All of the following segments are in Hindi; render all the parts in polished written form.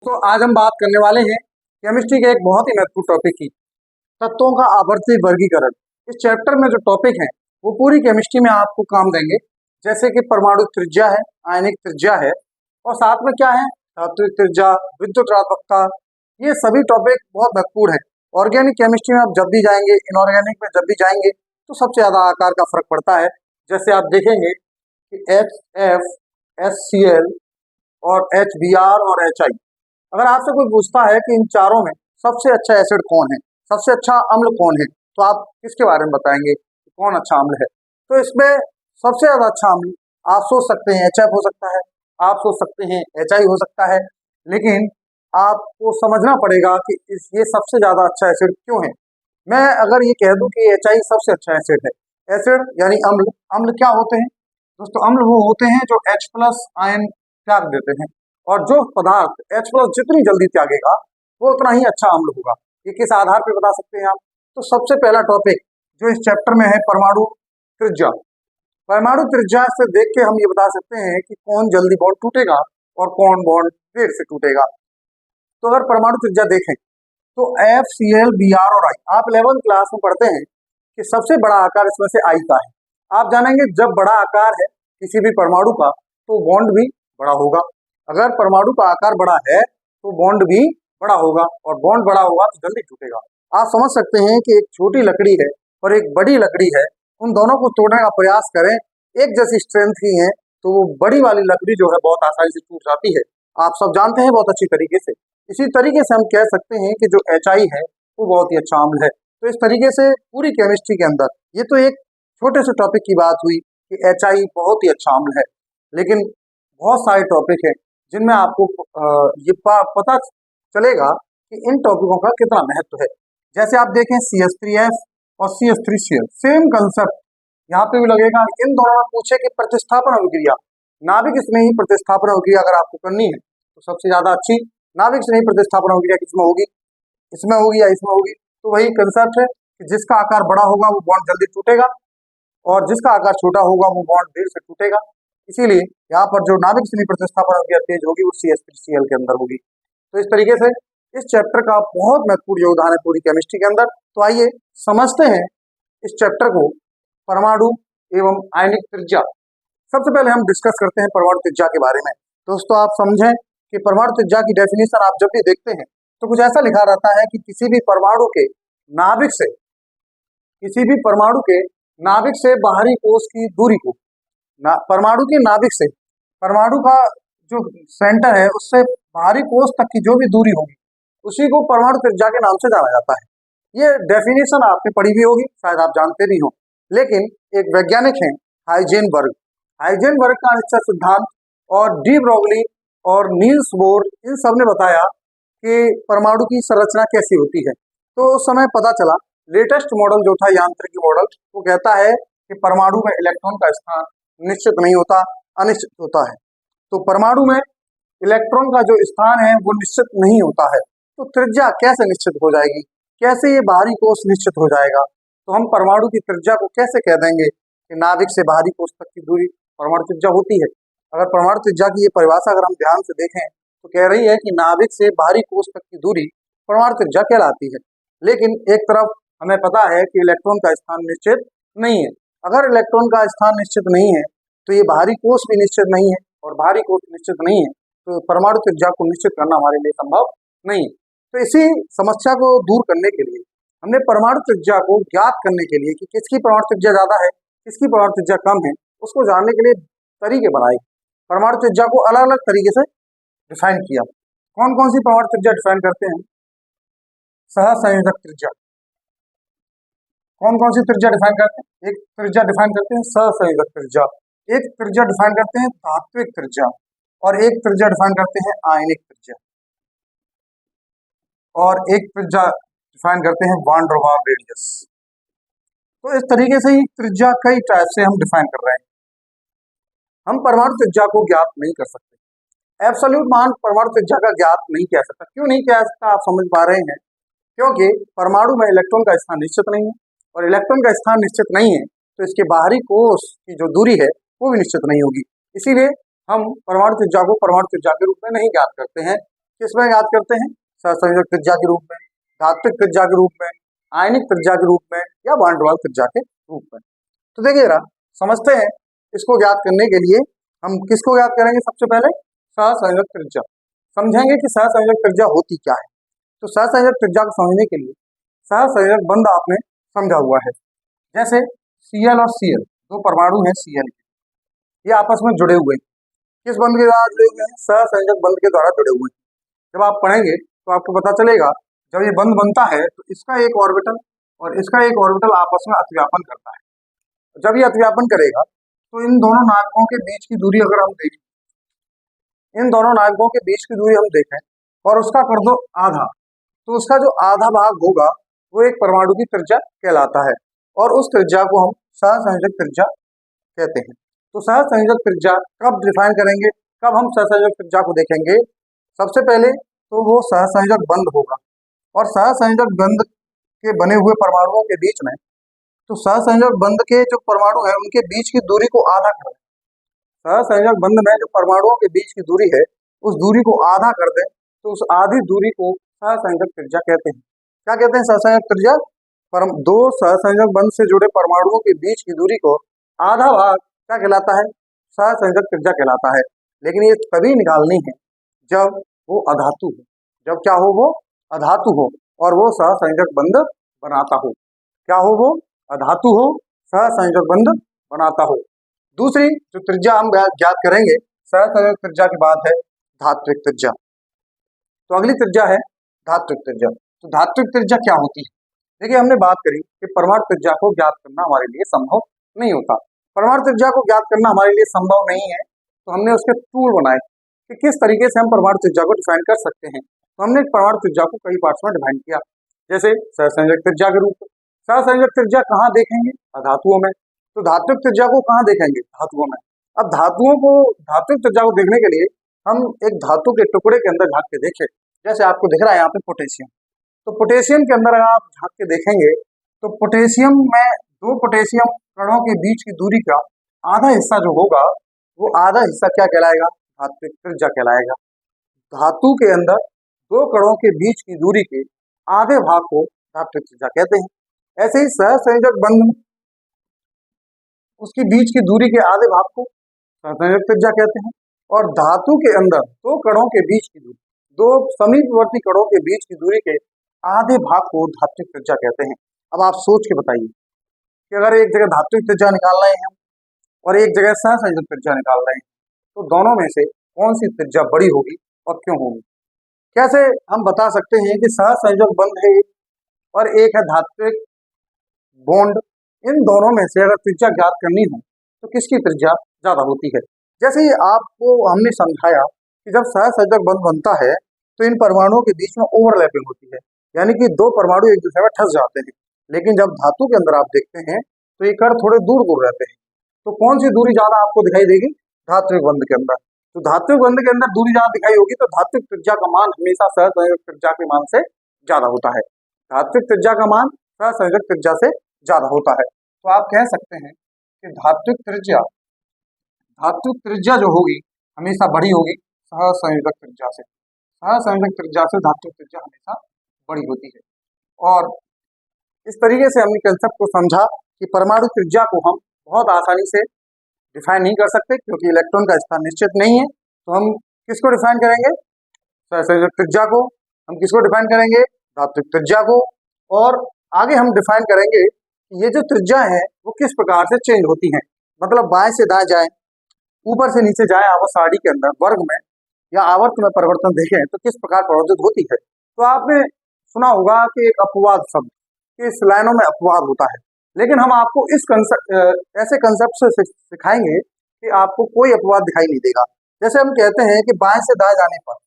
तो आज हम बात करने वाले हैं केमिस्ट्री के एक बहुत ही महत्वपूर्ण टॉपिक की, तत्वों का आवर्ती वर्गीकरण। इस चैप्टर में जो टॉपिक है वो पूरी केमिस्ट्री में आपको काम देंगे, जैसे कि परमाणु त्रिज्या है, आयनिक त्रिज्या है, और साथ में क्या है, धात्विक त्रिज्या, विद्युत ऋणात्मकता। ये सभी टॉपिक बहुत महत्वपूर्ण है। ऑर्गेनिक केमिस्ट्री में आप जब भी जाएंगे, इनऑर्गेनिक में जब भी जाएंगे, तो सबसे ज्यादा आकार का फर्क पड़ता है। जैसे आप देखेंगे कि HF, HCl और HBr और HI। अगर आपसे कोई पूछता है कि इन चारों में सबसे अच्छा एसिड कौन है, सबसे अच्छा अम्ल कौन है, तो आप किसके बारे में बताएंगे कि कौन अच्छा अम्ल है? तो इसमें सबसे ज्यादा अच्छा अम्ल आप सोच सकते हैं HF हो सकता है, आप सोच सकते हैं HI हो सकता है, लेकिन आपको समझना पड़ेगा कि ये सबसे ज्यादा अच्छा एसिड क्यों है। मैं अगर ये कह दूं कि HI सबसे अच्छा एसिड है, एसिड यानी अम्ल। अम्ल क्या होते हैं दोस्तों? अम्ल वो होते हैं जो H+ आयन त्याग देते हैं, और जो पदार्थ H+ जितनी जल्दी त्यागेगा वो उतना ही अच्छा अम्ल होगा। ये किस आधार पर बता सकते हैं आप? तो सबसे पहला टॉपिक जो इस चैप्टर में है, परमाणु त्रिज्या। परमाणु त्रिज्या से देख के हम ये बता सकते हैं कि कौन जल्दी बॉन्ड टूटेगा और कौन बॉन्ड देर से टूटेगा। तो अगर परमाणु त्रिज्या देखें तो FCl, Br और I, आप 11th क्लास में पढ़ते हैं कि सबसे बड़ा आकार इसमें से I का है। आप जानेंगे जब बड़ा आकार है किसी भी परमाणु का तो बॉन्ड भी बड़ा होगा। अगर परमाणु का आकार बड़ा है तो बॉन्ड भी बड़ा होगा, और बॉन्ड बड़ा होगा तो जल्दी टूटेगा। आप समझ सकते हैं कि एक छोटी लकड़ी है और एक बड़ी लकड़ी है, उन दोनों को तोड़ने का प्रयास करें, एक जैसी स्ट्रेंथ की है, तो वो बड़ी वाली लकड़ी जो है बहुत आसानी से टूट जाती है। आप सब जानते हैं बहुत अच्छी तरीके से। इसी तरीके से हम कह सकते हैं कि जो HI है वो बहुत ही अच्छा अम्ल है। तो इस तरीके से पूरी केमिस्ट्री के अंदर ये तो एक छोटे से टॉपिक की बात हुई कि HI बहुत ही अच्छा अम्ल है, लेकिन बहुत सारे टॉपिक हैं जिनमें आपको ये पता चलेगा कि इन टॉपिकों का कितना महत्व है। जैसे आप देखें CH3S और CH3Cl, सेम कंसेप्ट यहाँ पे भी लगेगा। इन दोनों में पूछे कि प्रतिस्थापन अभिक्रिया, नाभिक इसमें ही प्रतिस्थापन अभिक्रिया अगर आपको करनी है तो सबसे ज्यादा अच्छी नाभिक से नहीं प्रतिस्थापन अभिक्रिया किसमें होगी, इसमें होगी या इसमें होगी? तो वही कंसेप्ट है कि जिसका आकार बड़ा होगा वो बॉन्ड जल्दी टूटेगा, और जिसका आकार छोटा होगा वो बॉन्ड देर से टूटेगा। इसीलिए यहाँ पर जो नाभिक से प्रतिस्थापन अभिक्रिया तेज होगी वो CH3Cl के अंदर होगी। तो इस तरीके से इस चैप्टर का बहुत महत्वपूर्ण योगदान है पूरी केमिस्ट्री के अंदर। तो आइए समझते हैं इस चैप्टर को, परमाणु एवं आयनिक त्रिज्या। सबसे पहले हम डिस्कस करते हैं परमाणु त्रिज्या के बारे में। दोस्तों आप समझें कि परमाणु त्रिज्या की डेफिनेशन आप जब भी देखते हैं तो कुछ ऐसा लिखा रहता है कि किसी भी परमाणु के नाभिक से, किसी भी परमाणु के नाभिक से बाहरी कोश की दूरी को, परमाणु के नाभिक से परमाणु का जो सेंटर है उससे बाहरी कोश तक की जो भी दूरी होगी उसी को परमाणु त्रिज्या के नाम से जाना जाता है। ये डेफिनेशन आपने पढ़ी भी होगी, शायद आप जानते भी हो। लेकिन एक वैज्ञानिक है हाइजेनबर्ग, हाइजेनबर्ग का अनिश्चित सिद्धांत और डी ब्रोगली और नील्स बोर, इन सब ने बताया कि परमाणु की संरचना कैसी होती है। तो उस समय पता चला, लेटेस्ट मॉडल जो था यांत्रिकी मॉडल, वो कहता है कि परमाणु में इलेक्ट्रॉन का स्थान निश्चित नहीं होता, अनिश्चित होता है। तो परमाणु में इलेक्ट्रॉन का जो स्थान है वो निश्चित नहीं होता है। तो त्रिज्या कैसे निश्चित हो जाएगी, कैसे ये बाहरी कोश निश्चित हो जाएगा? तो हम परमाणु की त्रिज्या को कैसे कह देंगे कि नाभिक से बाहरी कोश तक की दूरी परमाणु त्रिज्या होती है? अगर परमाणु त्रिज्या की ये परिभाषा अगर हम ध्यान से देखें तो कह रही है कि नाभिक से बाहरी कोश तक की दूरी परमाणु त्रिज्या कहलाती है। लेकिन एक तरफ हमें पता है कि इलेक्ट्रॉन का स्थान निश्चित नहीं है। अगर इलेक्ट्रॉन का स्थान निश्चित नहीं है तो ये बाहरी कोश भी निश्चित नहीं है, और बाहरी कोश निश्चित नहीं है तो परमाणु त्रिज्या को निश्चित करना हमारे लिए संभव नहीं है। तो इसी समस्या को दूर करने के लिए हमने परमाणु त्रिज्या को ज्ञात करने के लिए कि किसकी परमाणु त्रिज्या ज्यादा है, किसकी परमाणु त्रिज्या कम है, उसको जानने के लिए तरीके बनाए। परमाणु त्रिज्या को अलग अलग तरीके से डिफाइन किया। कौन कौन सी परमाणु त्रिज्या डिफाइन करते हैं? सहसंयोजक त्रिज्या। कौन कौन सी त्रिज्या डिफाइन करते हैं? एक त्रिज्या डिफाइन करते हैं सहसंयोजक त्रिज्या, एक त्रिज्या डिफाइन करते हैं धात्विक त्रिज्या, और एक त्रिज्या डिफाइन करते हैं आयनिक त्रिज्या, और एक त्रिज्या डिफाइन करते हैं वान डेर वाल रेडियस। तो इस तरीके से ही त्रिज्या कई टाइप से हम डिफाइन कर रहे हैं। हम परमाणु त्रिज्या को ज्ञात नहीं कर सकते, एब्सोल्यूट मान परमाणु त्रिज्या का ज्ञात नहीं किया सकता। क्यों नहीं किया सकता आप समझ पा रहे हैं? क्योंकि परमाणु में इलेक्ट्रॉन का स्थान निश्चित नहीं है, और इलेक्ट्रॉन का स्थान निश्चित नहीं है तो इसके बाहरी कोश की जो दूरी है वो भी निश्चित नहीं होगी। इसीलिए हम परमाणु त्रिज्या को परमाणु त्रिज्या के रूप में नहीं ज्ञात करते हैं। किसमें ज्ञात करते हैं? सहसंयोजक त्रिज्या के रूप में, धात्विक त्रिज्या के रूप में, आयनिक त्रिज्या के रूप में या वान डेर वाल्स त्रिज्या के रूप में। तो देखिए जरा समझते हैं, इसको ज्ञात करने के लिए हम किसको ज्ञात करेंगे? सबसे पहले सहसंयोजक त्रिज्या समझेंगे कि सहसंयोजक त्रिज्या होती क्या है। तो सहसंयोजक त्रिज्या को समझने के लिए सहसंयोजक बंध आपने समझा हुआ है। जैसे Cl और Cl दो परमाणु हैं Cl के, ये आपस में जुड़े हुए हैं। किस बंध के द्वारा जुड़े हुए हैं? सहसंयोजक बंध के द्वारा जुड़े हुए हैं। जब आप पढ़ेंगे तो आपको पता चलेगा, जब ये बंध बनता है तो इसका एक ऑर्बिटल और इसका एक ऑर्बिटल आपस में अतिव्यापन करता है। जब ये अतिव्यापन करेगा तो इन दोनों नाभिकों के बीच की दूरी अगर हम देखें, इन दोनों नाभिकों के बीच की दूरी हम देखें और उसका कर दो आधा, तो उसका जो आधा भाग होगा वो एक परमाणु की त्रिज्या कहलाता है और उस त्रिज्या को हम सहसंयोजक त्रिज्या कहते हैं। तो सहसंयोजक त्रिज्या कब डिफाइन करेंगे, कब हम सहसंयोजक त्रिज्या को देखेंगे? सबसे पहले तो वो सहसंयोजक बंध होगा और सहसंयोजक बंध के बने हुए परमाणुओं के बीच में, तो सहसंयोजक बंध के जो परमाणु है उनके बीच की दूरी को आधा कर दें। सहसंयोजक बंध में जो परमाणुओं के बीच की दूरी है उस दूरी को आधा कर दें तो उस आधी दूरी को सहसंयोजक त्रिज्या कहते हैं। क्या कहते हैं? सहसंयोजक त्रिज्या। दो सहसंयोजक बंध से जुड़े परमाणुओं के बीच की दूरी को आधा भाग क्या कहलाता है? सहसंयोजक त्रिज्या कहलाता है। लेकिन ये तभी निकालनी है जब वो अधातु हो, जब क्या हो? वो अधातु हो और वो सहसंयोजक बंध बनाता हो। क्या हो? वो अधातु हो, सहसंयोजक बंध बनाता हो। दूसरी जो त्रिज्या हम ज्ञात करेंगे सहसंयोजक त्रिज्या के बाद है धात्विक त्रिज्या। तो अगली त्रिज्या है धात्विक त्रिज्या। तो धात्विक त्रिज्या क्या होती है? देखिए हमने बात करी कि परमाणु त्रिज्या को ज्ञात करना हमारे लिए संभव नहीं होता। परमाणु त्रिज्या को ज्ञात करना हमारे लिए संभव नहीं है तो हमने उसके टूल बनाए कि किस तरीके से हम परमाणु त्रिज्या को डिफाइन कर सकते हैं। तो हमने परमाणु त्रिज्या को कई पार्ट्स में डिफाइन किया, जैसे सहसंयोजक त्रिज्या के रूप में। सहसंयोजक त्रिज्या कहाँ देखेंगे? अधातुओं में। तो धात्विक त्रिज्या को कहाँ देखेंगे? धातुओं में। अब धातुओं को, धात्विक त्रिज्या को देखने के लिए हम एक धातु के टुकड़े के अंदर झांक के देखें। जैसे आपको दिख रहा है यहाँ पे पोटेशियम, तो पोटेशियम के अंदर अगर आप झांक के देखेंगे तो पोटेशियम में दो पोटेशियम कणों के बीच की दूरी का आधा हिस्सा जो होगा वो आधा हिस्सा क्या कहलाएगा? धात्विक त्रिज्या कहलाएगा। धातु के अंदर दो कणों के बीच की दूरी के आधे भाग को धात्विक त्रिज्या कहते हैं। ऐसे ही सहसंयोजक बंध में उसकी बीच की दूरी के आधे भाग को सहसंयोजक त्रिज्या कहते हैं और धातु के अंदर दो कणों के बीच की दूरी, दो समीपवर्ती कणों के बीच की दूरी के आधे भाग को धात्विक त्रिज्या कहते हैं। अब आप सोच के बताइए कि अगर एक जगह धात्विक त्रिज्या निकाल रहे हैं और एक जगह सहसंयोजक त्रिज्या निकाल रहे हैं तो दोनों में से कौन सी त्रिज्या बड़ी होगी और क्यों होगी? कैसे हम बता सकते हैं कि सहसंयोजक बंध है और एक है धात्विक बॉन्ड, इन दोनों में से अगर त्रिज्या ज्ञात करनी हो तो किसकी त्रिज्या ज्यादा होती है? जैसे ही आपको हमने समझाया कि जब सहसंयोजक बंध बनता है तो इन परमाणुओं के बीच में ओवरलैपिंग होती है, यानी कि दो परमाणु एक दूसरे में ठस जाते हैं। लेकिन जब धातु के अंदर आप देखते हैं तो ये कण थोड़े दूर दूर रहते हैं। तो कौन सी दूरी ज्यादा आपको दिखाई देगी? धात्विक बंध के अंदर। तो धात्विक बंध के अंदर दूरी ज्यादा दिखाई होगी तो धात्विक त्रिज्या का मान हमेशा सहसंयोजक त्रिज्या के मान से ज्यादा होता है। धात्विक त्रिज्या का मान सहसंयोजक त्रिज्या से ज्यादा होता है। तो आप कह सकते हैं कि धात्विक त्रिज्या जो होगी हमेशा बड़ी होगी सहसंयोजक त्रिज्या से। सहसंयोजक त्रिज्या से धात्विक त्रिज्या हमेशा बड़ी होती है। और इस तरीके से हमने कंसेप्ट को समझा कि परमाणु त्रिज्या को हम बहुत आसानी से डिफाइन नहीं कर सकते क्योंकि इलेक्ट्रॉन का स्थान निश्चित नहीं है। तो हम किसको डिफाइन करेंगे? सहसंयोजक त्रिज्या को। हम किसको डिफाइन करेंगे? धात्विक त्रिज्या को। और आगे हम डिफाइन करेंगे कि ये जो त्रिज्या है वो किस प्रकार से चेंज होती है, मतलब बाएं से दाएं जाए, ऊपर से नीचे जाए आवर्त सारणी के अंदर वर्ग में या आवर्त में परिवर्तन देखें तो किस प्रकार प्रवर्तित होती है। तो आपने सुना होगा कि एक अपवाद शब्द, इस लाइनों में अपवाद होता है, लेकिन हम आपको इस ऐसे कंसेप्ट से सिखाएंगे कि आपको कोई अपवाद दिखाई नहीं देगा। जैसे हम कहते हैं कि बाएं से दाएं जाने पर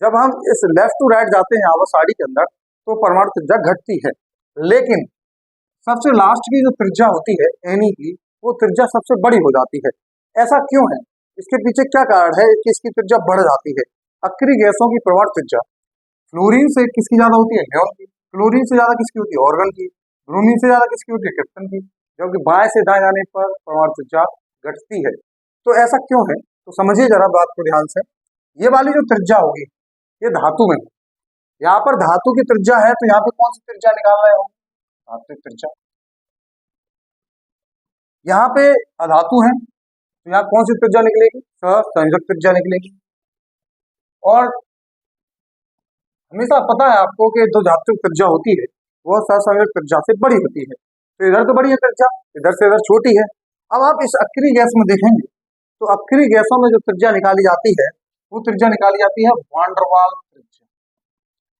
जब हम इस लेफ्ट टू राइट जाते हैं आवर्त सारणी के अंदर तो परमाणु त्रिज्या घटती है, लेकिन सबसे लास्ट की जो त्रिज्या होती है एनी की, वो त्रिज्या सबसे बड़ी हो जाती है। ऐसा क्यों है? इसके पीछे क्या कारण है कि इसकी त्रिज्या बढ़ जाती है? अक्रिय गैसों की परमाणु त्रिज्या फ्लोरीन से किसकी ज्यादा होती है? नियोन की। क्लोरीन से ज्यादा किसकी होती है? ऑर्गन की। ब्रोमीन से ज्यादा किसकी होती है? क्रिप्टन की। जबकि बाएं से दाएं जाने पर परमाणु त्रिज्या घटती है। तो ऐसा क्यों है? तो समझिए जरा बात को ध्यान से। ये वाली जो त्रिज्या होगी ये धातु में है। यहाँ पर धातु की त्रिज्या है तो यहाँ पे कौन सी त्रिज्या निकाल रहे हो? धात्विक त्रिज्या। यहाँ पे अधातु है तो यहाँ कौन सी त्रिज्या निकलेगी? सहसंयोजक त्रिज्या निकलेगी। और हमेशा पता है आपको कि जो धात्विक त्रिज्या होती है वह सहसंयोजक त्रिज्या से बड़ी होती है। तो इधर तो बड़ी है त्रिज्या, इधर से इधर छोटी है। अब आप इस अक्रिय गैस में देखेंगे तो अक्रिय गैसों में जो त्रिज्या निकाली जाती है वो त्रिज्या निकाली जाती है वान डर वाल त्रिज्या।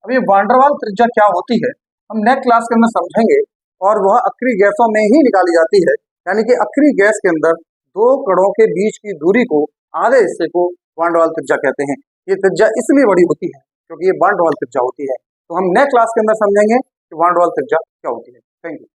अब ये वान डर वाल त्रिज्या क्या होती है हम नेक्स्ट क्लास के अंदर समझेंगे, और वह अक्रिय गैसों में ही निकाली जाती है। यानी कि अक्रिय गैस के अंदर दो कणों के बीच की दूरी को, आधे हिस्से को वान डर वाल त्रिज्या कहते हैं। ये त्रिज्या इसलिए बड़ी होती है क्योंकि ये वान डर वाल त्रिज्या होती है। तो हम नेक्स्ट क्लास के अंदर समझेंगे कि वान डर वाल त्रिज्या क्या होती है। Thank you.